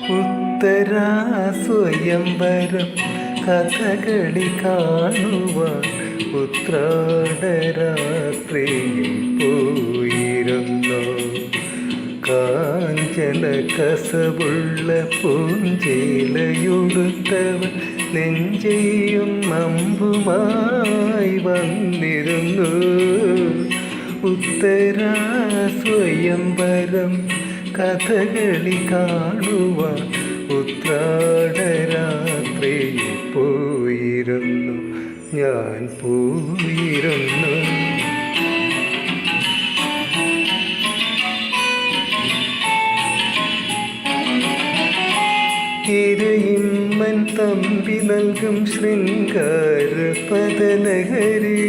ഉത്തരാ സ്വയംവരം കഥകളി കാണുവാൻ ഉത്രാടരാത്രിയിൽ പോയിരുന്നു. കാഞ്ചന കസവുള്ള പൂഞ്ചേലയുടുത്തവൻ നെഞ്ചെയ്യും അമ്പുമായി വന്നിരുന്നു. ഉത്തരാ സ്വയംവരം കഥകളി കാണുവാൻ ഉത്രാടരാത്രിയിൽ പോയിരുന്നു. ഞാൻ പോയിരുന്നു. ഇരയിമ്മൻ തമ്പി നൽകും ശൃംഗാര പദനഗരി.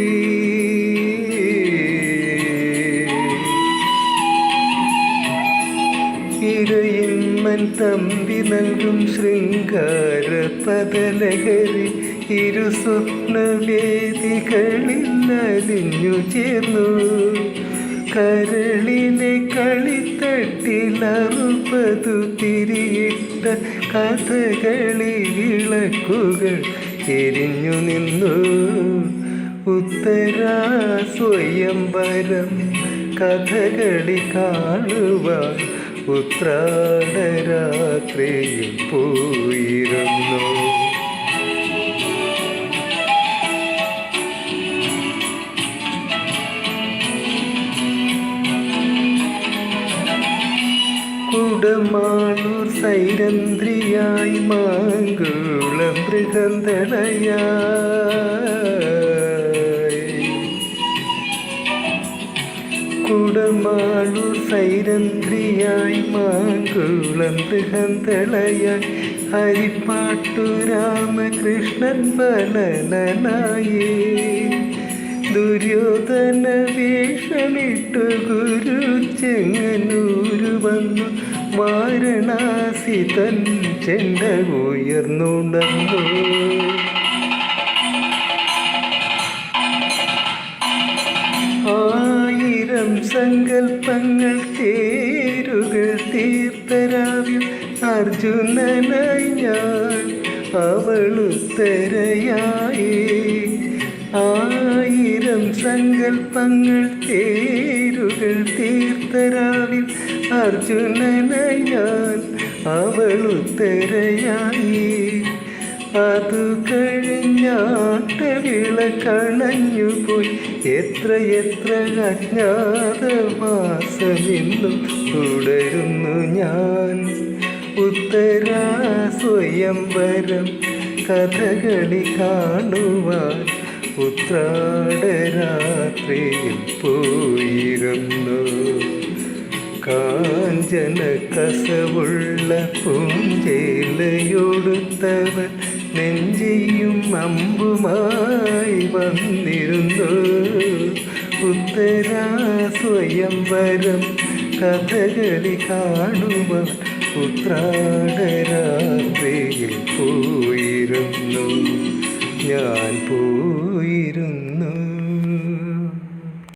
ഇരയിമ്മൻ തമ്പി നൽകും ശൃംഗാര പദനഗരി. ഇരു സ്വപ്നവേദികളിൽ അലിഞ്ഞു ചേർന്നു. കരളിനെ കളിത്തട്ടിലറുപതു തിരിയിട്ട കഥകളി വിളക്കുകൾ എരിഞ്ഞു നിന്നു. ഉത്തരാ സ്വയംവരം കഥകളി കാണുവാൻ ഉത്രാടരാത്രിയിൽ പോയിരുന്നു. കുടമാളൂർ സൈരന്ധ്രിയായി മാങ്കുളം മൃഗന്ധളയായി. കുടമാളൂർ സൈരന്ധ്രിയായി മാങ്കുളം മൃഗന്ധളയായി. ഹരിപ്പാട്ടു രാമകൃഷ്ണൻ ബലനായി. ദുര്യോധന വേഷമിട്ടു ഗുരു ചെങ്ങന്നൂരു വന്നു. വാരണാസി തൻ ചെണ്ട ഉയർന്നുണർന്നു. ആയിരം സങ്കൽപ്പങ്ങൾ തേരുകൾ തീർത്തരാവിൽ അർജുനനായി ഞാൻ അവളുത്തരയായി. ആയിരം സങ്കൽപ്പങ്ങൾ തേരുകൾ തീർത്തരാവിൽ അർജുനനായി ഞാൻ അവളുത്തരയായി. അതു കഴിഞ്ഞാട്ട വിളക്കണഞ്ഞുപോയി. എത്രയെത്ര അജ്ഞാതമാസമെന്നും തുടരുന്നു ഞാൻ. ഉത്തരാ സ്വയംവരം കഥകളി കാണുവാൻ ഉത്രാടരാത്രിയിൽ പോയിരുന്നു. കാഞ്ചന കസവുള്ള പൂഞ്ചേലയൊടുത്തവൻ നെഞ്ചെയ്യും അമ്പുമായി വന്നിരുന്നു. ഉത്തരാ സ്വയംവരം കഥകളി കാണുവാൻ ഉത്രാടരാത്രിയിൽ പോയിരുന്നു. ഞാൻ പോയിരുന്നു.